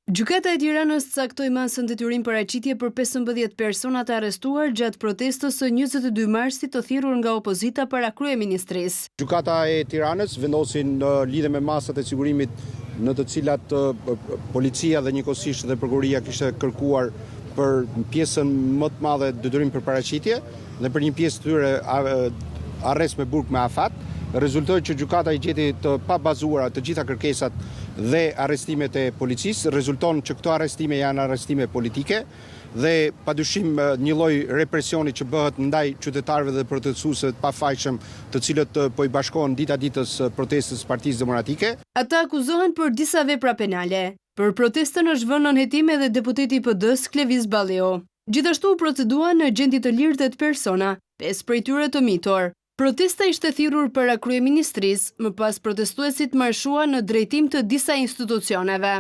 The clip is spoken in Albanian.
Gjykata e Tiranës caktoi masën detyrim paraqitje për 15 persona të arrestuar gjatë protestës së 22 marsit të thirrur nga opozita para kryeministrisë. Gjykata e Tiranës vendosi në lidhje me masat e sigurimit në të cilat policia dhe njëkohësisht dhe prokuroria kishte kërkuar për pjesën më të madhe detyrim për paraqitje dhe për një pjesë të tyre arrest me burg me afat. Rezultoi që gjykata i gjeti të pabazuara të gjitha kërkesat dhe arrestimet e policisë, rezulton që këto arrestime janë arrestime politike dhe padyshim një lloj represioni që bëhet ndaj qytetarëve dhe protestuesve të pafajshëm, të cilët po i bashkohen dita ditës protestës së Partisë Demokratike. Ata akuzohen për disa vepra penale. Për protestën është vënë nën hetim edhe deputeti i PD-s Klevis Balleo. Gjithashtu u proceduan në gjendje të lirë 8 persona, 5 prej tyre të mitur. Protesta ishte thirrur para kryeministrisë, më pas protestuesit marshuan në drejtim të disa institucioneve.